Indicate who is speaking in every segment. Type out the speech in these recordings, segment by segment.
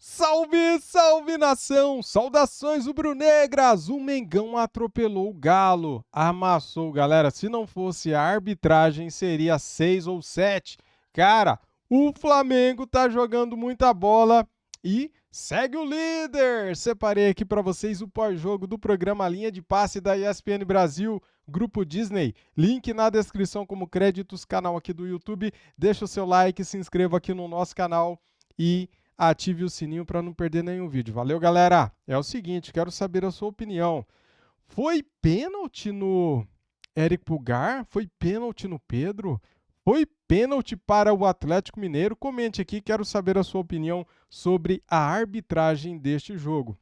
Speaker 1: Salve, salve nação! Saudações rubro-negras! O Mengão atropelou o Galo, amassou, galera. Se não fosse a arbitragem, seria 6 ou 7. Cara, o Flamengo tá jogando muita bola e segue o líder! Separei aqui para vocês o pós-jogo do programa Linha de Passe da ESPN Brasil, Grupo Disney. Link na descrição como créditos, canal aqui do YouTube. Deixa o seu like, se inscreva aqui no nosso canal e ative o sininho para não perder nenhum vídeo. Valeu, galera! É o seguinte, quero saber a sua opinião. Foi pênalti no Eric Pulgar? Foi pênalti no Pedro? Foi pênalti para o Atlético Mineiro? Comente aqui, quero saber a sua opinião sobre a arbitragem deste jogo.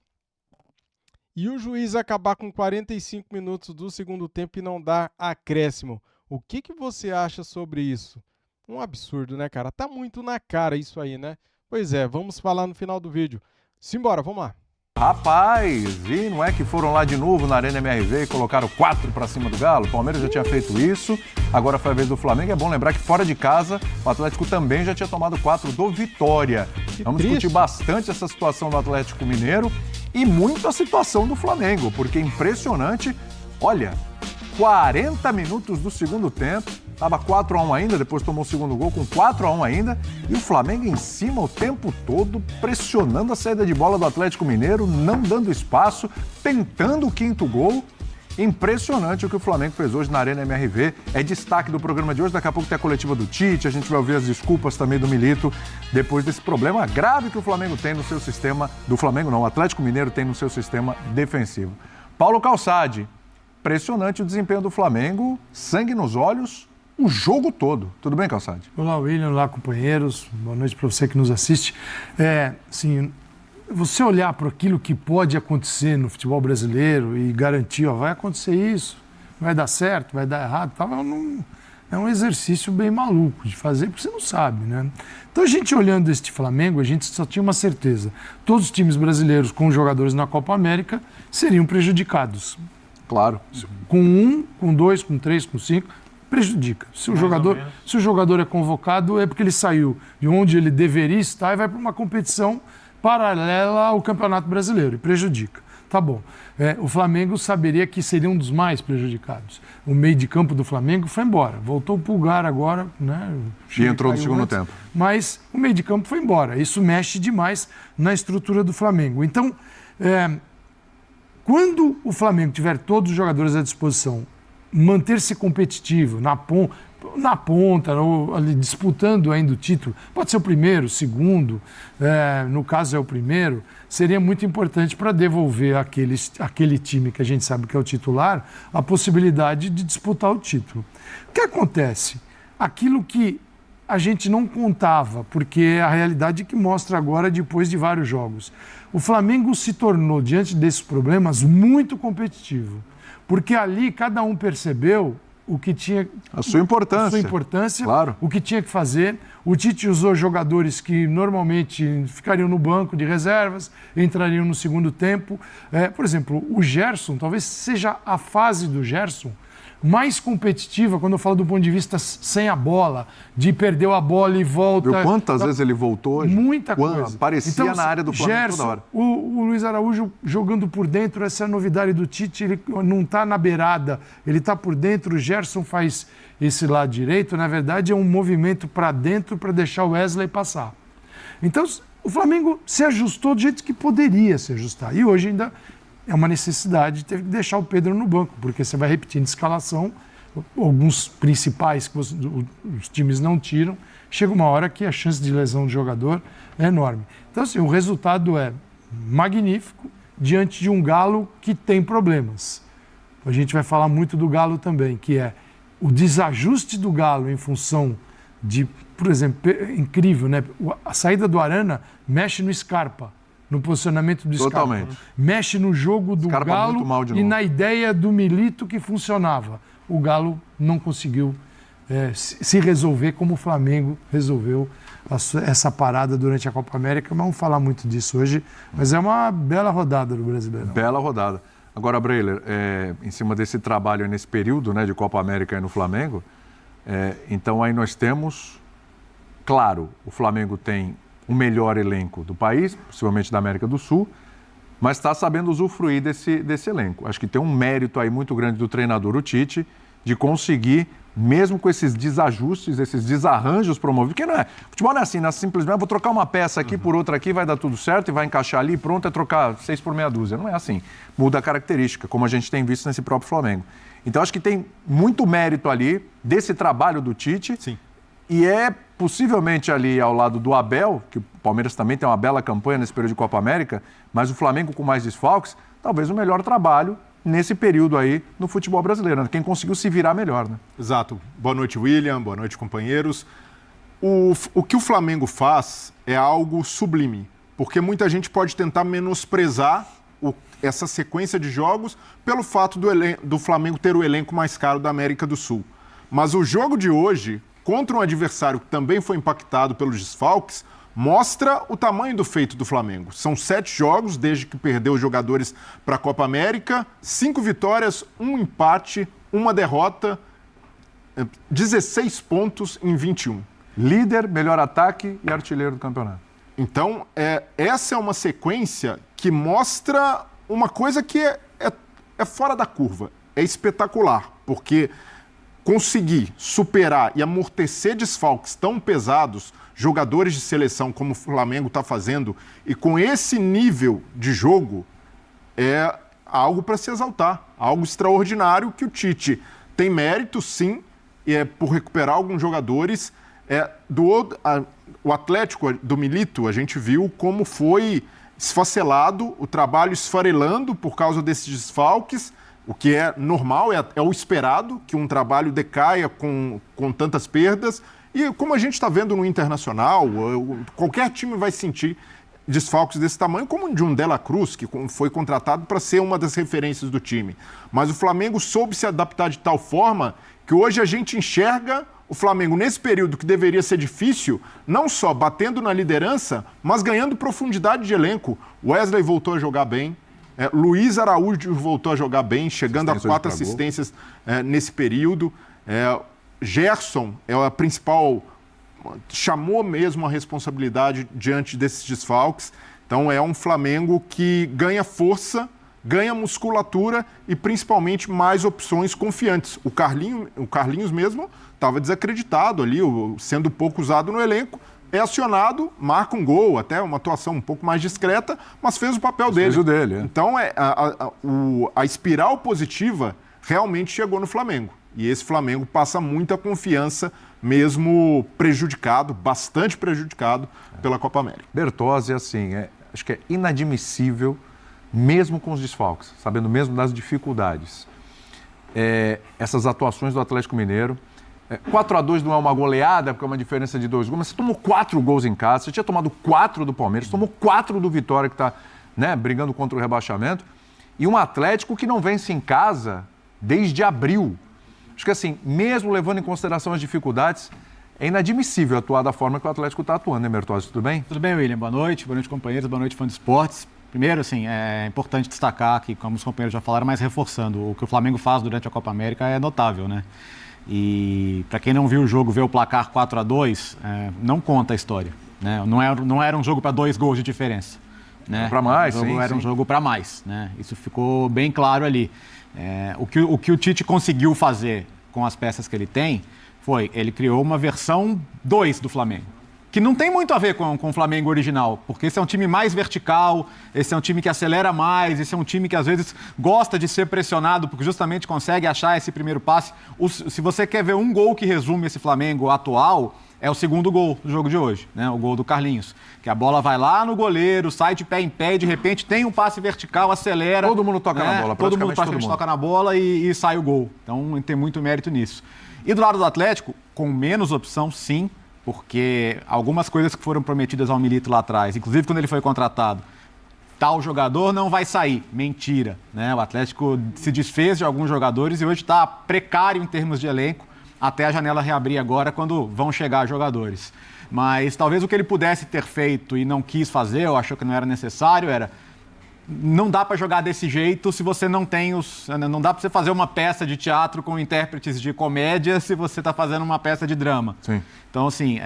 Speaker 1: E o juiz acabar com 45 minutos do segundo tempo e não dar acréscimo. O que você acha sobre isso? Um absurdo, né, cara? Tá muito na cara isso aí, né? Pois é, vamos falar no final do vídeo. Simbora, vamos lá.
Speaker 2: Rapaz, e não é que foram lá de novo na Arena MRV e colocaram 4 para cima do Galo? O Palmeiras já tinha feito isso, agora foi a vez do Flamengo. É bom lembrar que fora de casa, o Atlético também já tinha tomado 4 do Vitória. Vamos discutir bastante essa situação do Atlético Mineiro e muito a situação do Flamengo, porque é impressionante, olha, 40 minutos do segundo tempo, estava 4-1 ainda, depois tomou o segundo gol com 4-1 ainda, e o Flamengo em cima o tempo todo, pressionando a saída de bola do Atlético Mineiro, não dando espaço, tentando o quinto gol. Impressionante o que o Flamengo fez hoje na Arena MRV. É destaque do programa de hoje, daqui a pouco tem a coletiva do Tite, a gente vai ouvir as desculpas também do Milito, depois desse problema grave que o Flamengo tem no seu sistema, do Flamengo não, o Atlético Mineiro tem no seu sistema defensivo. Paulo Calçade, impressionante o desempenho do Flamengo, sangue nos olhos, o jogo todo. Tudo bem, Calçade?
Speaker 3: Olá, William. Olá, companheiros. Boa noite para você que nos assiste. Assim, você olhar para aquilo que pode acontecer no futebol brasileiro e garantir, vai acontecer isso, vai dar certo, vai dar errado, é um exercício bem maluco de fazer, porque você não sabe, né? Então, a gente olhando este Flamengo, a gente só tinha uma certeza. Todos os times brasileiros com jogadores na Copa América seriam prejudicados.
Speaker 2: Claro.
Speaker 3: Com 1, com 2, com 3, com 5... prejudica. Se o jogador é convocado, é porque ele saiu de onde ele deveria estar e vai para uma competição paralela ao Campeonato Brasileiro e prejudica. Tá bom. O Flamengo saberia que seria um dos mais prejudicados. O meio de campo do Flamengo foi embora. Voltou o Pulgar agora, né?
Speaker 2: E entrou no segundo tempo.
Speaker 3: Mas o meio de campo foi embora. Isso mexe demais na estrutura do Flamengo. Então, quando o Flamengo tiver todos os jogadores à disposição, manter-se competitivo na ponta, ali, disputando ainda o título, pode ser o primeiro, o segundo, no caso é o primeiro, seria muito importante para devolver aquele time que a gente sabe que é o titular a possibilidade de disputar o título. O que acontece? Aquilo que a gente não contava, porque é a realidade que mostra agora depois de vários jogos. O Flamengo se tornou, diante desses problemas, muito competitivo. Porque ali cada um percebeu o que tinha...
Speaker 2: A sua importância, claro.
Speaker 3: O que tinha que fazer. O Tite usou jogadores que normalmente ficariam no banco de reservas, entrariam no segundo tempo. Por exemplo, o Gerson, talvez seja a fase do Gerson mais competitiva, quando eu falo do ponto de vista sem a bola, de perder a bola e volta...
Speaker 2: Viu quantas vezes ele voltou hoje?
Speaker 3: Muita coisa.
Speaker 2: Aparecia então, na área do Flamengo
Speaker 3: Gerson,
Speaker 2: toda hora.
Speaker 3: O Luiz Araújo jogando por dentro, essa é a novidade do Tite, ele não está na beirada, ele está por dentro, o Gerson faz esse lado direito, na verdade é um movimento para dentro para deixar o Wesley passar. Então, o Flamengo se ajustou do jeito que poderia se ajustar, e hoje ainda... é uma necessidade, teve que deixar o Pedro no banco, porque você vai repetindo escalação, alguns principais que os times não tiram, chega uma hora que a chance de lesão do jogador é enorme. Então, assim, o resultado é magnífico diante de um Galo que tem problemas. A gente vai falar muito do Galo também, que é o desajuste do Galo em função de, por exemplo, incrível, né? A saída do Arana mexe no Scarpa. No posicionamento do Scarpa.
Speaker 2: Totalmente.
Speaker 3: Mexe no jogo do
Speaker 2: Scarpa
Speaker 3: Galo
Speaker 2: muito mal de novo.
Speaker 3: E na ideia do Milito que funcionava. O Galo não conseguiu se resolver como o Flamengo resolveu essa parada durante a Copa América. Mas vamos falar muito disso hoje, mas é uma bela rodada do Brasileirão.
Speaker 2: Bela rodada. Agora, Breiler, em cima desse trabalho, nesse período, né, de Copa América aí no Flamengo, então aí nós temos, claro, o Flamengo tem o melhor elenco do país, possivelmente da América do Sul, mas está sabendo usufruir desse elenco. Acho que tem um mérito aí muito grande do treinador, o Tite, de conseguir, mesmo com esses desajustes, esses desarranjos promovidos, porque não é, futebol não é assim, simplesmente vou trocar uma peça aqui por outra aqui, vai dar tudo certo e vai encaixar ali, pronto, é trocar 6 por meia dúzia. Não é assim. Muda a característica, como a gente tem visto nesse próprio Flamengo. Então, acho que tem muito mérito ali desse trabalho do Tite.
Speaker 1: Sim.
Speaker 2: E é possivelmente ali ao lado do Abel, que o Palmeiras também tem uma bela campanha nesse período de Copa América, mas o Flamengo com mais desfalques, talvez o melhor trabalho nesse período aí no futebol brasileiro, né? Quem conseguiu se virar melhor, né?
Speaker 4: Exato. Boa noite, William. Boa noite, companheiros. O que o Flamengo faz é algo sublime, porque muita gente pode tentar menosprezar essa sequência de jogos pelo fato do Flamengo ter o elenco mais caro da América do Sul. Mas o jogo de hoje, contra um adversário que também foi impactado pelos desfalques, mostra o tamanho do feito do Flamengo. São 7 jogos desde que perdeu os jogadores para a Copa América, 5 vitórias, 1 empate, 1 derrota, 16 pontos em 21.
Speaker 2: Líder, melhor ataque e artilheiro do campeonato.
Speaker 4: Então, essa é uma sequência que mostra uma coisa que é fora da curva, é espetacular, porque conseguir superar e amortecer desfalques tão pesados, jogadores de seleção como o Flamengo está fazendo, e com esse nível de jogo, é algo para se exaltar, algo extraordinário que o Tite tem mérito, sim, por recuperar alguns jogadores. O Atlético do Milito, a gente viu como foi esfacelado, o trabalho esfarelando por causa desses desfalques, o que é normal, é o esperado, que um trabalho decaia com tantas perdas. E como a gente está vendo no Internacional, qualquer time vai sentir desfalques desse tamanho, como o de um Dela Cruz, que foi contratado para ser uma das referências do time. Mas o Flamengo soube se adaptar de tal forma que hoje a gente enxerga o Flamengo, nesse período que deveria ser difícil, não só batendo na liderança, mas ganhando profundidade de elenco. Wesley voltou a jogar bem, Luiz Araújo voltou a jogar bem, chegando a 4 assistências nesse período. Gerson é a principal, chamou mesmo a responsabilidade diante desses desfalques. Então é um Flamengo que ganha força, ganha musculatura e principalmente mais opções confiantes. O Carlinhos mesmo estava desacreditado ali, sendo pouco usado no elenco, é acionado, marca um gol, até uma atuação um pouco mais discreta, mas fez o papel dele.
Speaker 2: Fez o dele, é.
Speaker 4: Então a espiral positiva realmente chegou no Flamengo. E esse Flamengo passa muita confiança, mesmo prejudicado, bastante prejudicado pela Copa América.
Speaker 2: Bertozzi, assim, acho que é inadmissível, mesmo com os desfalques, sabendo mesmo das dificuldades, essas atuações do Atlético Mineiro. 4-2 não é uma goleada, porque é uma diferença de 2 gols, mas você tomou 4 gols em casa, você tinha tomado 4 do Palmeiras, tomou 4 do Vitória, que está brigando contra o rebaixamento, e um Atlético que não vence em casa desde abril. Acho que assim, mesmo levando em consideração as dificuldades, é inadmissível atuar da forma que o Atlético está atuando, né, Bertozzi? Tudo bem?
Speaker 5: Tudo bem, William. Boa noite, companheiros, boa noite, fã de esportes. Primeiro, assim, é importante destacar que, como os companheiros já falaram, mas reforçando, o que o Flamengo faz durante a Copa América é notável, né? E para quem não viu o jogo, ver o placar 4-2, não conta a história, né? Não era um jogo para 2 gols de diferença, né?
Speaker 2: Para mais,
Speaker 5: Era um jogo para mais, né? Isso ficou bem claro ali. O que o Tite conseguiu fazer com as peças que ele tem ele criou uma versão 2 do Flamengo, que não tem muito a ver com o Flamengo original, porque esse é um time mais vertical, esse é um time que acelera mais, esse é um time que às vezes gosta de ser pressionado, porque justamente consegue achar esse primeiro passe. Se você quer ver um gol que resume esse Flamengo atual, é o segundo gol do jogo de hoje, né? O gol do Carlinhos, que a bola vai lá no goleiro, sai de pé em pé e de repente tem um passe vertical, acelera.
Speaker 2: Todo mundo toca na bola,
Speaker 5: todo mundo toca na bola e sai o gol. Então tem muito mérito nisso. E do lado do Atlético, com menos opção, sim, porque algumas coisas que foram prometidas ao Milito lá atrás, inclusive quando ele foi contratado, tal jogador não vai sair. Mentira, né? O Atlético se desfez de alguns jogadores e hoje está precário em termos de elenco, até a janela reabrir agora, quando vão chegar jogadores. Mas talvez o que ele pudesse ter feito e não quis fazer, ou achou que não era necessário, era não dá para jogar desse jeito se você não tem não dá para você fazer uma peça de teatro com intérpretes de comédia se você está fazendo uma peça de drama.
Speaker 2: Sim.
Speaker 5: Então, assim,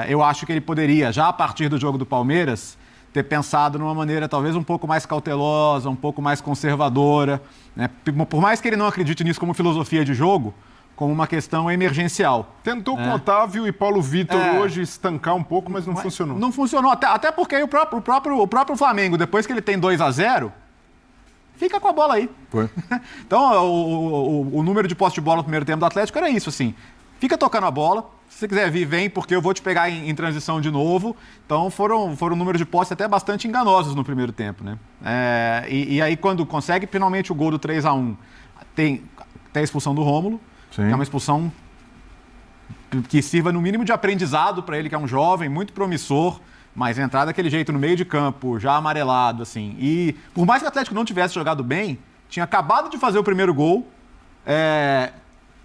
Speaker 5: eu acho que ele poderia, já a partir do jogo do Palmeiras, ter pensado numa maneira talvez um pouco mais cautelosa, um pouco mais conservadora, né? Por mais que ele não acredite nisso como filosofia de jogo, como uma questão emergencial.
Speaker 4: Tentou com Otávio e Paulo Vitor hoje estancar um pouco, mas não funcionou.
Speaker 5: Não funcionou, até porque o próprio Flamengo, depois que ele tem 2-0, fica com a bola aí.
Speaker 2: Foi.
Speaker 5: Então, o número de posse de bola no primeiro tempo do Atlético era isso, assim. Fica tocando a bola, se você quiser vir, vem, porque eu vou te pegar em transição de novo. Então, foram números de posse até bastante enganosos no primeiro tempo, né? E aí, quando consegue finalmente o gol do 3-1, tem a expulsão do Rômulo, que é uma expulsão que sirva no mínimo de aprendizado para ele, que é um jovem muito promissor, mas entrar daquele jeito no meio de campo, já amarelado, assim. E por mais que o Atlético não tivesse jogado bem, tinha acabado de fazer o primeiro gol,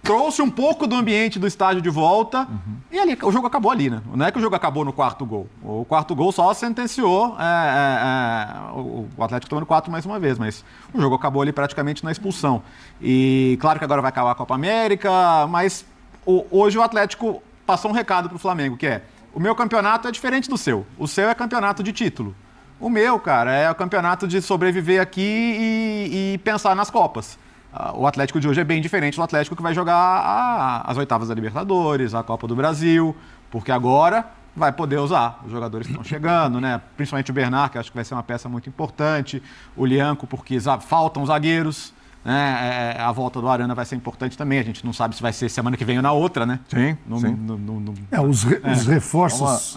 Speaker 5: trouxe um pouco do ambiente do estádio de volta e ali o jogo acabou ali, né? Não é que o jogo acabou no quarto gol. O quarto gol só sentenciou o Atlético tomando 4 mais uma vez, mas o jogo acabou ali praticamente na expulsão. E claro que agora vai acabar a Copa América, mas hoje o Atlético passou um recado para o Flamengo, que é: o meu campeonato é diferente do seu. O seu é campeonato de título. O meu, cara, é o campeonato de sobreviver aqui e pensar nas Copas. O Atlético de hoje é bem diferente do Atlético que vai jogar as oitavas da Libertadores, a Copa do Brasil, porque agora vai poder usar os jogadores que estão chegando, né? Principalmente o Bernard, que acho que vai ser uma peça muito importante, o Lianco, porque faltam zagueiros, né? A volta do Arana vai ser importante também, a gente não sabe se vai ser semana que vem ou na outra, né?
Speaker 2: Sim,
Speaker 3: Os reforços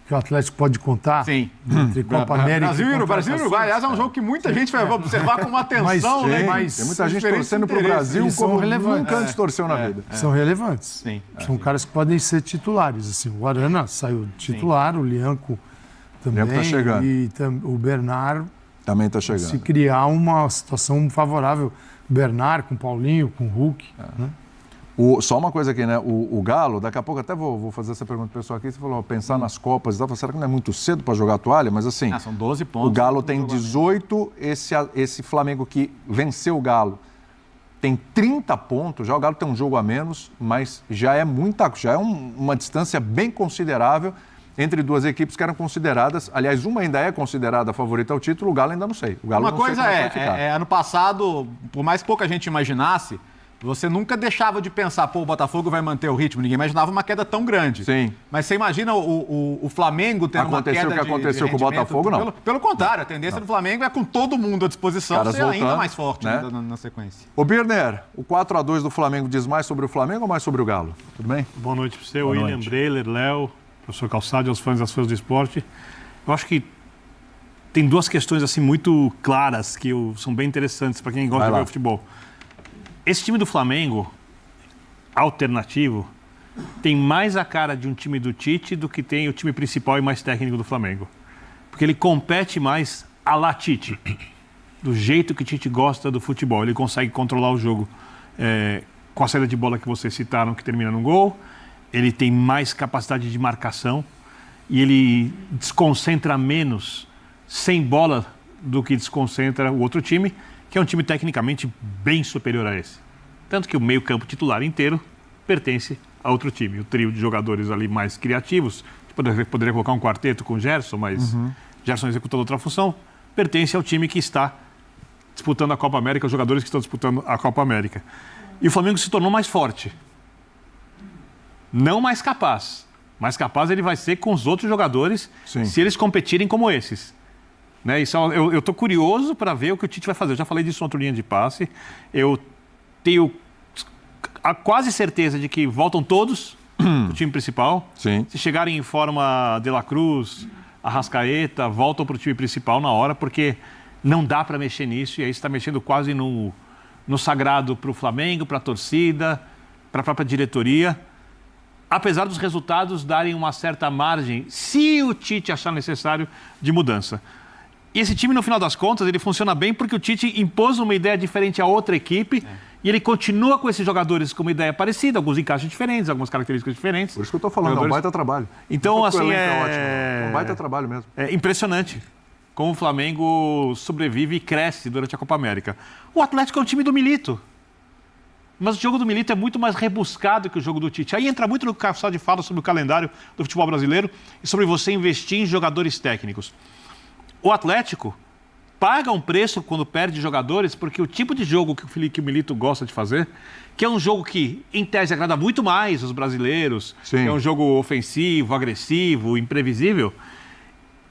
Speaker 3: que o Atlético pode contar entre Copa América
Speaker 5: Brasil e Uruguai. Aliás, é um jogo que muita gente vai observar com uma atenção, né?
Speaker 3: Mas
Speaker 2: tem muita gente torcendo para o Brasil como nunca antes torceu na vida.
Speaker 3: São relevantes.
Speaker 5: Sim.
Speaker 3: São caras que podem ser titulares. Assim, o Arana saiu titular, o Lianco também.
Speaker 2: Tá chegando.
Speaker 3: E o Bernard
Speaker 2: também está chegando.
Speaker 3: Se criar uma situação favorável. Bernard com Paulinho, com Hulk. Né?
Speaker 2: Só uma coisa aqui, né? O Galo, daqui a pouco até vou fazer essa pergunta pro pessoal aqui. Você falou, pensar nas Copas e tal. Será que não é muito cedo para jogar a toalha? Mas assim,
Speaker 5: são 12 pontos.
Speaker 2: O Galo tem 18, esse Flamengo que venceu o Galo tem 30 pontos. Já o Galo tem um jogo a menos, mas já é uma distância bem considerável entre duas equipes que eram consideradas. Aliás, uma ainda é considerada a favorita ao título, o Galo ainda não sei. O Galo
Speaker 5: uma coisa ano passado, por mais que pouca gente imaginasse, você nunca deixava de pensar, o Botafogo vai manter o ritmo. Ninguém imaginava uma queda tão grande.
Speaker 2: Sim.
Speaker 5: Mas você imagina o Flamengo tendo uma queda
Speaker 2: o que aconteceu com o Botafogo, não.
Speaker 5: Pelo contrário, a tendência do Flamengo é com todo mundo à disposição ser ainda mais forte, né? na sequência.
Speaker 2: Ô Birner, o 4-2 do Flamengo diz mais sobre o Flamengo ou mais sobre o Galo? Tudo bem?
Speaker 6: Boa noite para você, William, Breler, Léo, professor Calçado, aos fãs e às fãs do esporte. Eu acho que tem duas questões assim muito claras que são bem interessantes para quem gosta de ver o futebol. Esse time do Flamengo, alternativo, tem mais a cara de um time do Tite do que tem o time principal e mais técnico do Flamengo. Porque ele compete mais à la Tite, do jeito que Tite gosta do futebol. Ele consegue controlar o jogo com a saída de bola que vocês citaram, que termina no gol. Ele tem mais capacidade de marcação e ele desconcentra menos sem bola do que desconcentra o outro time, que é um time tecnicamente bem superior a esse. Tanto que o meio-campo titular inteiro pertence a outro time. O trio de jogadores ali mais criativos, poderia colocar um quarteto com o Gerson, mas Gerson executando outra função, pertence ao time que está disputando a Copa América, os jogadores que estão disputando a Copa América. E o Flamengo se tornou mais forte. Não mais capaz. Mais capaz ele vai ser com os outros jogadores, se eles competirem como esses. Né? Eu estou curioso para ver o que o Tite vai fazer. Eu já falei disso na outra linha de passe. Eu tenho a quase certeza de que voltam todos do time principal.
Speaker 2: Sim.
Speaker 6: Se chegarem em forma De La Cruz, Arrascaeta, voltam para o time principal na hora, porque não dá para mexer nisso. E aí você está mexendo quase no sagrado para o Flamengo, para a torcida, para a própria diretoria. Apesar dos resultados darem uma certa margem, se o Tite achar necessário, de mudança. E esse time, no final das contas, ele funciona bem porque o Tite impôs uma ideia diferente a outra equipe e ele continua com esses jogadores com uma ideia parecida, alguns encaixes diferentes, algumas características diferentes.
Speaker 2: Por isso que eu estou falando, é um baita trabalho.
Speaker 6: Então, assim,
Speaker 2: é um baita trabalho mesmo.
Speaker 6: É impressionante como o Flamengo sobrevive e cresce durante a Copa América. O Atlético é um time do Milito. Mas o jogo do Milito é muito mais rebuscado que o jogo do Tite. Aí entra muito no que o Calçade fala sobre o calendário do futebol brasileiro e sobre você investir em jogadores técnicos. O Atlético paga um preço quando perde jogadores, porque o tipo de jogo que o Milito gosta de fazer, que é um jogo que, em tese, agrada muito mais os brasileiros, é um jogo ofensivo, agressivo, imprevisível.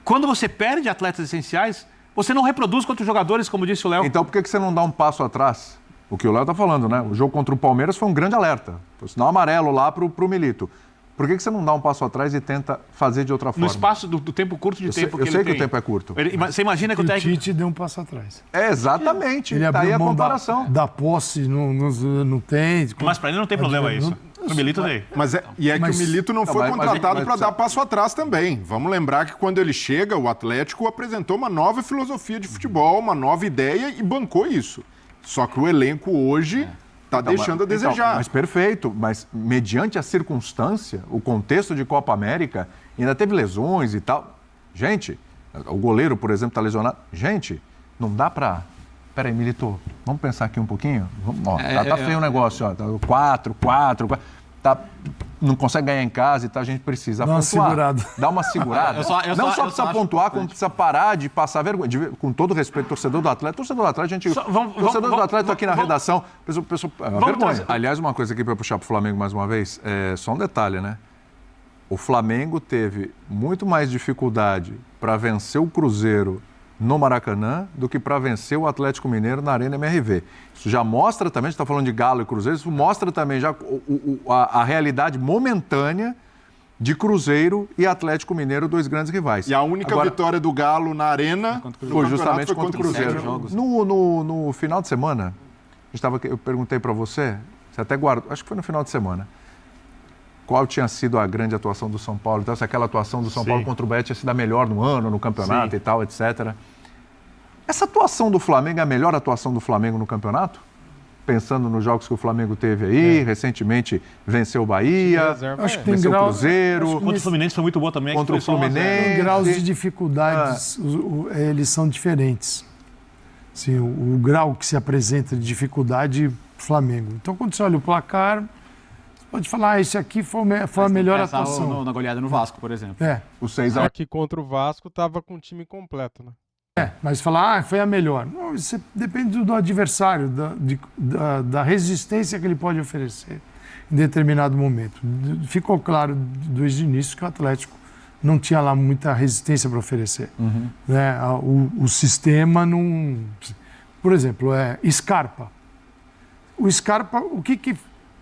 Speaker 6: Quando você perde atletas essenciais, você não reproduz contra os jogadores, como disse o Léo.
Speaker 2: Então por que você não dá um passo atrás? O que o Léo está falando, né? O jogo contra o Palmeiras foi um grande alerta. Foi sinal amarelo lá para o Milito. Por que você não dá um passo atrás e tenta fazer de outra forma?
Speaker 6: No espaço do tempo curto de tempo que ele tem.
Speaker 2: Eu sei que o tempo é curto.
Speaker 6: Você imagina que o técnico...
Speaker 3: O Tite deu um passo atrás.
Speaker 2: Exatamente.
Speaker 3: Ele
Speaker 2: Tá aí
Speaker 3: abriu
Speaker 2: a
Speaker 3: mão
Speaker 2: comparação.
Speaker 3: da posse, não tem.
Speaker 6: Mas para ele não tem problema isso. O Milito tem.
Speaker 4: Que o Milito não foi contratado para dar passo atrás também. Vamos lembrar que quando ele chega, o Atlético apresentou uma nova filosofia de futebol, uma nova ideia e bancou isso. Só que o elenco hoje está deixando a desejar.
Speaker 2: Mas perfeito, mas mediante a circunstância, o contexto de Copa América, ainda teve lesões e tal. Gente, o goleiro, por exemplo, está lesionado. Gente, não dá para... Peraí, Milito, vamos pensar aqui um pouquinho? Tá feio o negócio, ó. Tá 4. Não consegue ganhar em casa e tal, a gente precisa pontuar. Dá uma segurada. Não só precisa pontuar, como precisa parar de passar vergonha. Com todo respeito, torcedor do Atlético, a gente... Torcedor do Atlético aqui na redação, vergonha. Aliás, uma coisa aqui para puxar para o Flamengo mais uma vez, só um detalhe, né? O Flamengo teve muito mais dificuldade para vencer o Cruzeiro no Maracanã do que para vencer o Atlético Mineiro na Arena MRV. Isso já mostra também, a gente está falando de Galo e Cruzeiro, isso mostra também já a realidade momentânea de Cruzeiro e Atlético Mineiro, dois grandes rivais.
Speaker 4: E a única vitória do Galo na Arena
Speaker 2: foi justamente contra o Cruzeiro. No final de semana, eu perguntei para você até guardou, acho que foi no final de semana, qual tinha sido a grande atuação do São Paulo. Então, se aquela atuação do São Paulo contra o Bahia tinha sido a melhor no ano, no campeonato e tal, etc. Essa atuação do Flamengo é a melhor atuação do Flamengo no campeonato? Pensando nos jogos que o Flamengo teve aí, recentemente venceu o Bahia,
Speaker 3: acho que tem
Speaker 2: venceu o Cruzeiro.
Speaker 6: Contra o Fluminense foi muito boa também.
Speaker 2: Contra o Fluminense.
Speaker 3: Em graus de dificuldades, eles são diferentes. Assim, o grau que se apresenta de dificuldade Flamengo. Então, quando você olha o placar... Pode falar, esse aqui foi a melhor atuação.
Speaker 5: Na goleada no Vasco, por exemplo.
Speaker 2: O 6-1.
Speaker 1: Aqui contra o Vasco estava com o time completo, né?
Speaker 3: Mas falar, foi a melhor. Não, isso depende do adversário, da resistência que ele pode oferecer em determinado momento. Ficou claro desde o início que o Atlético não tinha lá muita resistência para oferecer. Né? O sistema não... Por exemplo, Scarpa. O Scarpa,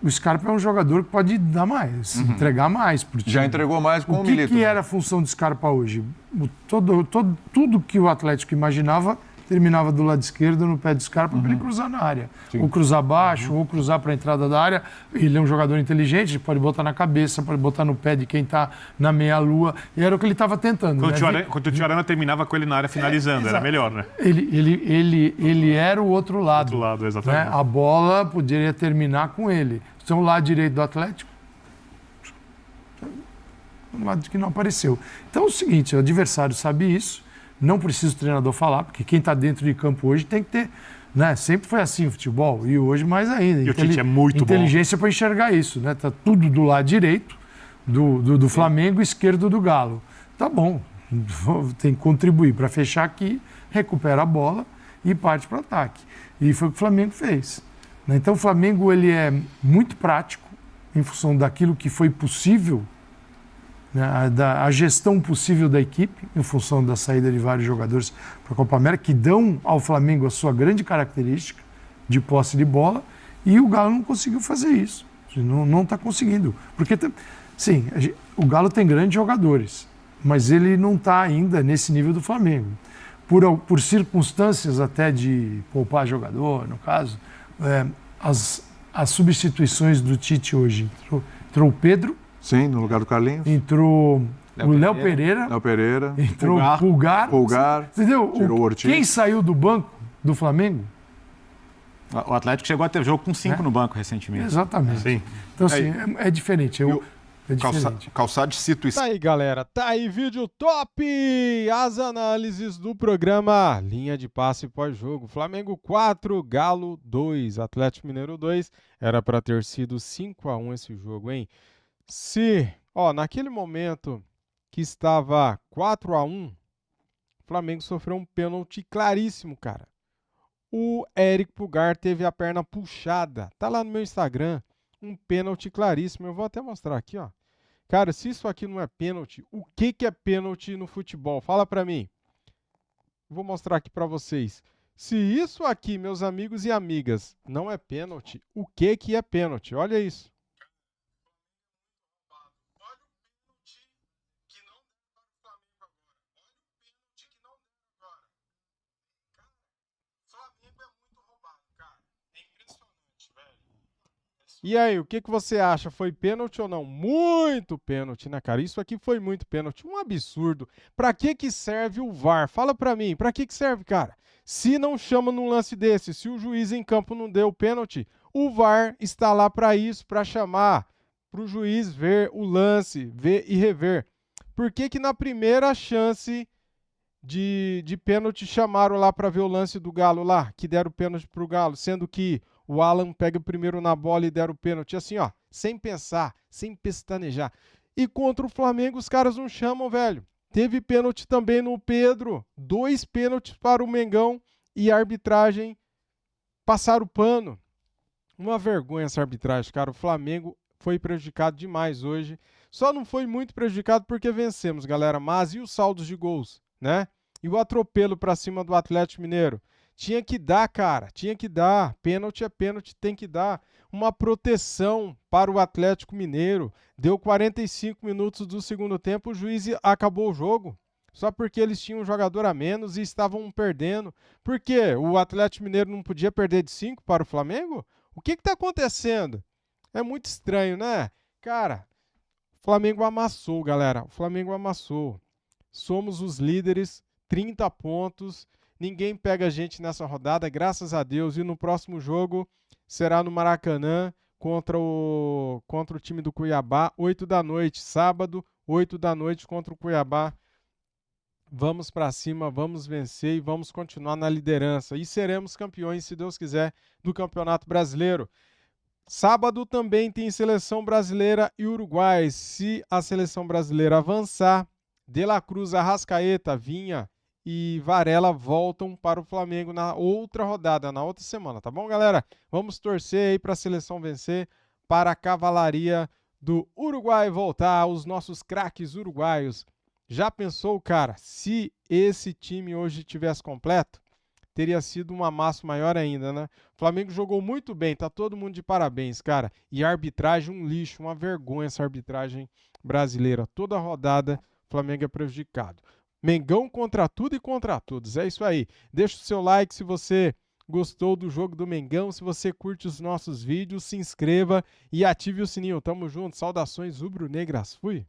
Speaker 3: o Scarpa é um jogador que pode dar mais, entregar mais para o time.
Speaker 2: Já entregou mais com o Milito.
Speaker 3: O que era a função do Scarpa hoje? Tudo que o Atlético imaginava terminava do lado esquerdo no pé do Scarpa para ele cruzar na área. Sim. Ou cruzar baixo, ou cruzar para a entrada da área. Ele é um jogador inteligente, pode botar na cabeça, pode botar no pé de quem está na meia-lua. E era o que ele estava tentando.
Speaker 6: Quando o Tiarana terminava com ele na área finalizando, era melhor, né?
Speaker 3: Ele era o outro lado.
Speaker 6: Outro lado, exatamente.
Speaker 3: Né? A bola poderia terminar com ele. Então, o lado direito do Atlético, um lado que não apareceu. Então, é o seguinte, o adversário sabe isso, não precisa o treinador falar, porque quem está dentro de campo hoje tem que ter, né? Sempre foi assim o futebol, e hoje mais ainda.
Speaker 6: E o Tite é muito
Speaker 3: inteligência para enxergar isso, né? Tá tudo do lado direito do Flamengo, esquerdo do Galo. Tá bom, tem que contribuir para fechar aqui, recupera a bola e parte para o ataque. E foi o que o Flamengo fez. Então, o Flamengo ele é muito prático em função daquilo que foi possível, né, a gestão possível da equipe, em função da saída de vários jogadores para a Copa América, que dão ao Flamengo a sua grande característica de posse de bola, e o Galo não conseguiu fazer isso. Não está conseguindo. Porque, sim, o Galo tem grandes jogadores, mas ele não está ainda nesse nível do Flamengo. Por circunstâncias até de poupar jogador, no caso... As substituições do Tite hoje. Entrou o Pedro.
Speaker 2: Sim, no lugar do Carlinhos.
Speaker 3: Entrou o Léo Pereira. Entrou o Pulgar. Entendeu?
Speaker 2: Tirou o Ortiz.
Speaker 3: Quem saiu do banco do Flamengo?
Speaker 5: O Atlético chegou a ter jogo com 5 no banco recentemente.
Speaker 3: Exatamente.
Speaker 6: Sim.
Speaker 3: Então, assim, é diferente. É diferente.
Speaker 4: Calçade cita o
Speaker 1: Tá aí, galera. Tá aí, vídeo top! As análises do programa Linha de Passe pós-jogo. Flamengo 4, Galo 2, Atlético Mineiro 2. Era para ter sido 5-1 esse jogo, hein? Naquele momento que estava 4-1, o Flamengo sofreu um pênalti claríssimo, cara. O Éric Pulgar teve a perna puxada. Tá lá no meu Instagram. Um pênalti claríssimo. Eu vou até mostrar aqui, ó. Cara, se isso aqui não é pênalti, o que é pênalti no futebol? Fala pra mim. Vou mostrar aqui pra vocês. Se isso aqui, meus amigos e amigas, não é pênalti, o que é pênalti? Olha isso. E aí, o que você acha? Foi pênalti ou não? Muito pênalti, né, cara? Isso aqui foi muito pênalti. Um absurdo. Pra que serve o VAR? Fala pra mim, pra que serve, cara? Se não chama num lance desse, se o juiz em campo não deu pênalti, o VAR está lá pra isso, pra chamar, pro juiz ver o lance, ver e rever. Por que na primeira chance de pênalti chamaram lá pra ver o lance do Galo lá, que deram pênalti pro Galo, sendo que o Alan pega primeiro na bola e deram o pênalti, assim, ó, sem pensar, sem pestanejar. E contra o Flamengo os caras não chamam, velho. Teve pênalti também no Pedro, 2 pênaltis para o Mengão e a arbitragem passaram o pano. Uma vergonha essa arbitragem, cara. O Flamengo foi prejudicado demais hoje. Só não foi muito prejudicado porque vencemos, galera. Mas e os saldos de gols, né? E o atropelo para cima do Atlético Mineiro? Tinha que dar, cara, tinha que dar. Pênalti é pênalti, tem que dar. Uma proteção para o Atlético Mineiro. Deu 45 minutos do segundo tempo, o juiz acabou o jogo. Só porque eles tinham um jogador a menos e estavam perdendo. Por quê? O Atlético Mineiro não podia perder de 5 para o Flamengo? O que está acontecendo? É muito estranho, né? Cara, o Flamengo amassou, galera. O Flamengo amassou. Somos os líderes, 30 pontos. Ninguém pega a gente nessa rodada, graças a Deus. E no próximo jogo será no Maracanã contra o time do Cuiabá, 8 da noite. Sábado, 8 da noite contra o Cuiabá. Vamos para cima, vamos vencer e vamos continuar na liderança. E seremos campeões, se Deus quiser, do Campeonato Brasileiro. Sábado também tem Seleção Brasileira e Uruguai. Se a Seleção Brasileira avançar, De La Cruz, Arrascaeta, Vinha e Varela voltam para o Flamengo na outra rodada, na outra semana, tá bom, galera? Vamos torcer aí para a seleção vencer, para a cavalaria do Uruguai voltar, os nossos craques uruguaios. Já pensou, cara, se esse time hoje tivesse completo, teria sido um amasso maior ainda, né? O Flamengo jogou muito bem, tá todo mundo de parabéns, cara. E a arbitragem, um lixo, uma vergonha essa arbitragem brasileira. Toda rodada, o Flamengo é prejudicado. Mengão contra tudo e contra todos. É isso aí. Deixa o seu like se você gostou do jogo do Mengão. Se você curte os nossos vídeos, se inscreva e ative o sininho. Tamo junto. Saudações rubro-negras. Fui.